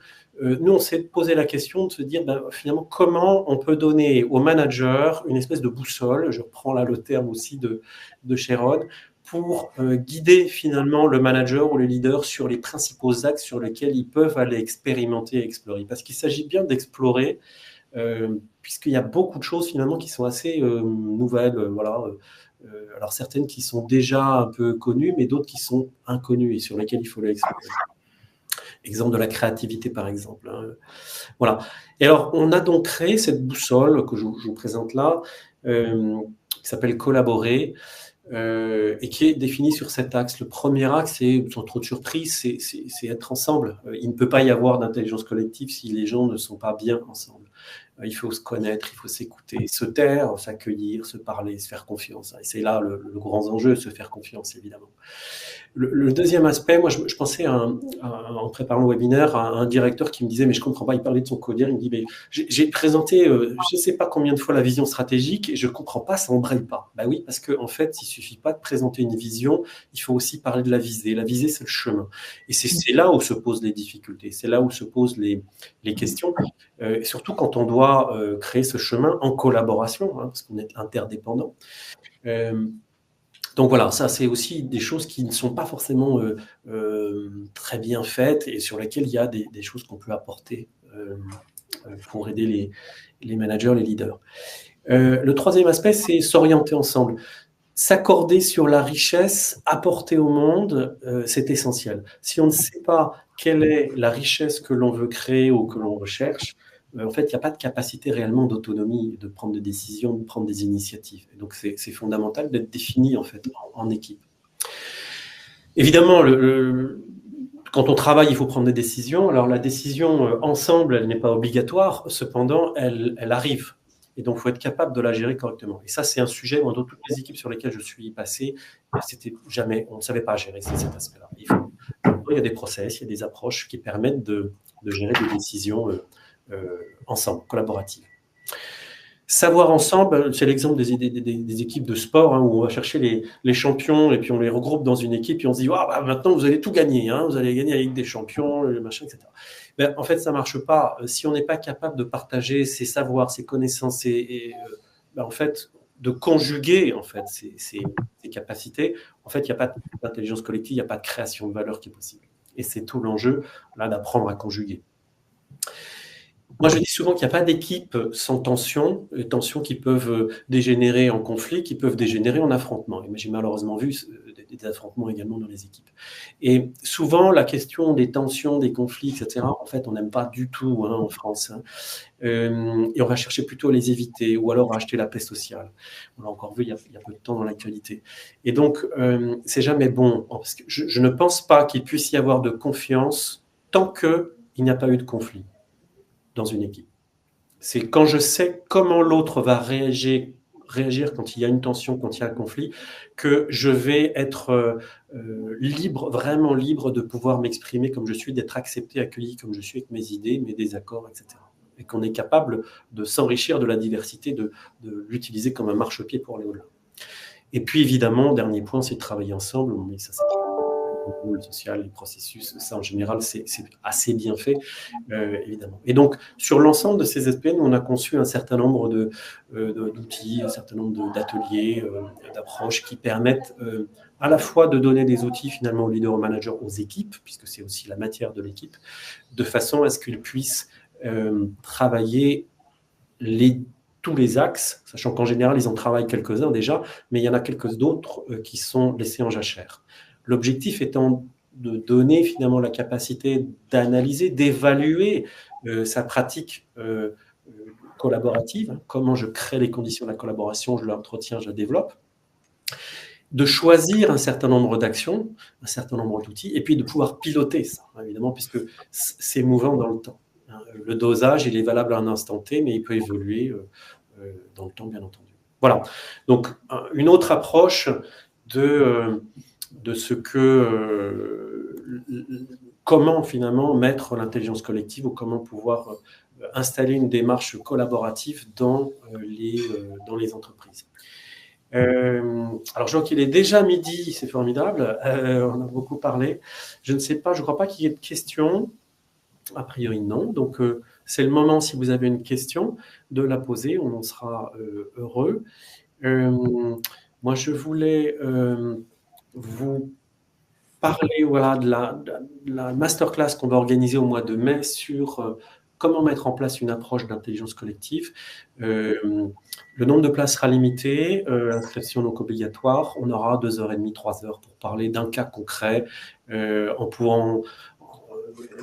[SPEAKER 1] nous, on s'est posé la question de se dire, finalement, comment on peut donner au manager une espèce de boussole, je reprends là le terme aussi de Sharon, pour guider finalement le manager ou le leader sur les principaux axes sur lesquels ils peuvent aller expérimenter et explorer. Parce qu'il s'agit bien d'explorer, puisqu'il y a beaucoup de choses finalement qui sont assez nouvelles, alors certaines qui sont déjà un peu connues, mais d'autres qui sont inconnues et sur lesquelles il faut les explorer. Exemple de la créativité, par exemple. Voilà. Et alors, on a donc créé cette boussole que je vous présente là, qui s'appelle Collaborer, et qui est définie sur cet axe. Le premier axe, c'est, sans trop de surprise, c'est être ensemble. Il ne peut pas y avoir d'intelligence collective si les gens ne sont pas bien ensemble. Il faut se connaître, il faut s'écouter, se taire, s'accueillir, se parler, se faire confiance. Et c'est là le grand enjeu, se faire confiance, évidemment. Le deuxième aspect, moi, je pensais en préparant le webinaire à un directeur qui me disait, mais je ne comprends pas, il parlait de son codir, il me dit, mais j'ai présenté je ne sais pas combien de fois la vision stratégique et je ne comprends pas, ça n'embraye pas. Ben oui, parce qu'en fait, il ne suffit pas de présenter une vision, il faut aussi parler de la visée. La visée, c'est le chemin. Et c'est là où se posent les difficultés, c'est là où se posent les questions, et surtout quand on doit créer ce chemin en collaboration, parce qu'on est interdépendants. Donc voilà, ça c'est aussi des choses qui ne sont pas forcément très bien faites et sur lesquelles il y a des choses qu'on peut apporter pour aider les managers, les leaders. Le troisième aspect, c'est s'orienter ensemble. S'accorder sur la richesse apportée au monde, c'est essentiel. Si on ne sait pas quelle est la richesse que l'on veut créer ou que l'on recherche, en fait, il n'y a pas de capacité réellement d'autonomie, de prendre des décisions, de prendre des initiatives. Et donc, c'est fondamental d'être défini, en fait, en équipe. Évidemment, quand on travaille, il faut prendre des décisions. Alors, la décision ensemble, elle n'est pas obligatoire. Cependant, elle arrive. Et donc, il faut être capable de la gérer correctement. Et ça, c'est un sujet dans toutes les équipes sur lesquelles je suis passé, on ne savait pas gérer cet aspect-là. Il y a des process, il y a des approches qui permettent de gérer des décisions ensemble, collaboratives. Savoir ensemble, c'est l'exemple des équipes de sport, où on va chercher les champions et puis on les regroupe dans une équipe et on se dit maintenant vous allez tout gagner, vous allez gagner la Ligue des champions, le machin, etc. Ben, en fait, ça ne marche pas. Si on n'est pas capable de partager ses savoirs, ses connaissances en fait, de conjuguer en fait, ces capacités, en fait, il n'y a pas d'intelligence collective, il n'y a pas de création de valeur qui est possible. Et c'est tout l'enjeu là d'apprendre à conjuguer. Moi, je dis souvent qu'il n'y a pas d'équipe sans tension, tensions qui peuvent dégénérer en conflit, qui peuvent dégénérer en affrontement. Et j'ai malheureusement vu des affrontements également dans les équipes. Et souvent, la question des tensions, des conflits, etc., en fait, on n'aime pas du tout en France. Et on va chercher plutôt à les éviter ou alors à acheter la paix sociale. On l'a encore vu il y a peu de temps dans l'actualité. Et donc, c'est jamais bon. Parce que je ne pense pas qu'il puisse y avoir de confiance tant qu'il n'y a pas eu de conflit dans une équipe. C'est quand je sais comment l'autre va réagir quand il y a une tension, quand il y a un conflit, que je vais être libre, vraiment libre de pouvoir m'exprimer comme je suis, d'être accepté, accueilli comme je suis avec mes idées, mes désaccords, etc. Et qu'on est capable de s'enrichir de la diversité, de l'utiliser comme un marchepied pour aller au-delà. Et puis évidemment, dernier point, c'est de travailler ensemble. Mais ça, c'est le social, les processus, ça en général, c'est assez bien fait, évidemment. Et donc, sur l'ensemble de ces aspects, nous, on a conçu un certain nombre d'outils, un certain nombre d'ateliers, d'approches qui permettent à la fois de donner des outils finalement aux leaders, aux managers, aux équipes, puisque c'est aussi la matière de l'équipe, de façon à ce qu'ils puissent travailler tous les axes, sachant qu'en général, ils en travaillent quelques-uns déjà, mais il y en a quelques d'autres qui sont laissés en jachère. L'objectif étant de donner finalement la capacité d'analyser, d'évaluer sa pratique collaborative, comment je crée les conditions de la collaboration, je l'entretiens, je la développe, de choisir un certain nombre d'actions, un certain nombre d'outils, et puis de pouvoir piloter ça, évidemment, puisque c'est mouvant dans le temps. Le dosage, il est valable à un instant T, mais il peut évoluer dans le temps, bien entendu. Voilà. Donc, une autre approche de ce que comment finalement mettre l'intelligence collective ou comment pouvoir installer une démarche collaborative dans les entreprises. Alors je vois qu'il est déjà midi, c'est formidable, on a beaucoup parlé. Je ne sais pas, je ne crois pas qu'il y ait de questions. A priori non, donc c'est le moment, si vous avez une question, de la poser, on en sera heureux. Moi je voulais vous parler de la masterclass qu'on va organiser au mois de mai sur comment mettre en place une approche d'intelligence collective. Le nombre de places sera limité, inscription donc obligatoire. On aura 2h30, 3h pour parler d'un cas concret, en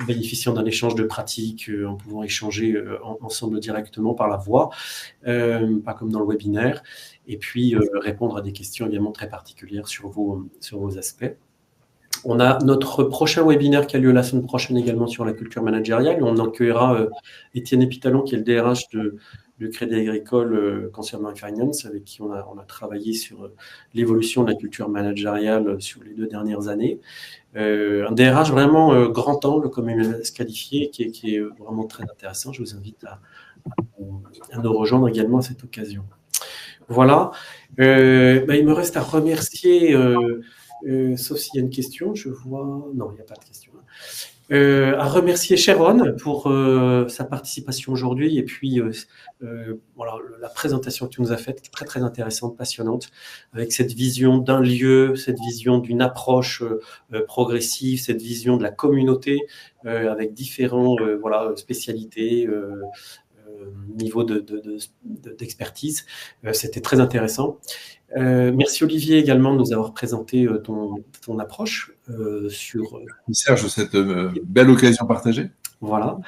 [SPEAKER 1] bénéficiant d'un échange de pratiques, en pouvant échanger ensemble directement par la voix, pas comme dans le webinaire, et puis répondre à des questions également très particulières sur vos aspects. On a notre prochain webinaire qui a lieu la semaine prochaine également sur la culture managériale. On accueillera Étienne Epitalon, qui est le DRH du Crédit Agricole Consumer Finance, avec qui on a travaillé sur l'évolution de la culture managériale sur les 2 dernières années. Un DRH vraiment grand angle, comme il m'a qualifié, qui est vraiment très intéressant. Je vous invite à nous rejoindre également à cette occasion. Voilà. Il me reste à remercier... sauf s'il y a une question, je vois... Non, il n'y a pas de question. À remercier Sharon pour sa participation aujourd'hui et puis la présentation que tu nous as faite, très très intéressante, passionnante, avec cette vision d'un lieu, cette vision d'une approche progressive, cette vision de la communauté avec différents spécialités, niveau d'expertise. C'était très intéressant. Merci Olivier également de nous avoir présenté ton approche sur...
[SPEAKER 2] Serge, cette belle occasion partagée.
[SPEAKER 1] Voilà.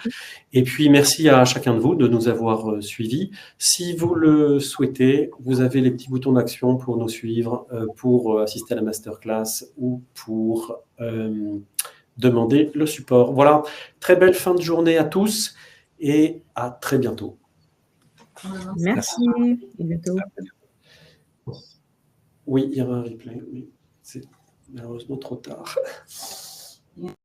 [SPEAKER 1] Et puis, merci à chacun de vous de nous avoir suivis. Si vous le souhaitez, vous avez les petits boutons d'action pour nous suivre, pour assister à la masterclass ou pour demander le support. Voilà. Très belle fin de journée à tous et à très bientôt.
[SPEAKER 3] Merci. À bientôt.
[SPEAKER 1] Oui, il y aura un replay. Oui. C'est malheureusement trop tard.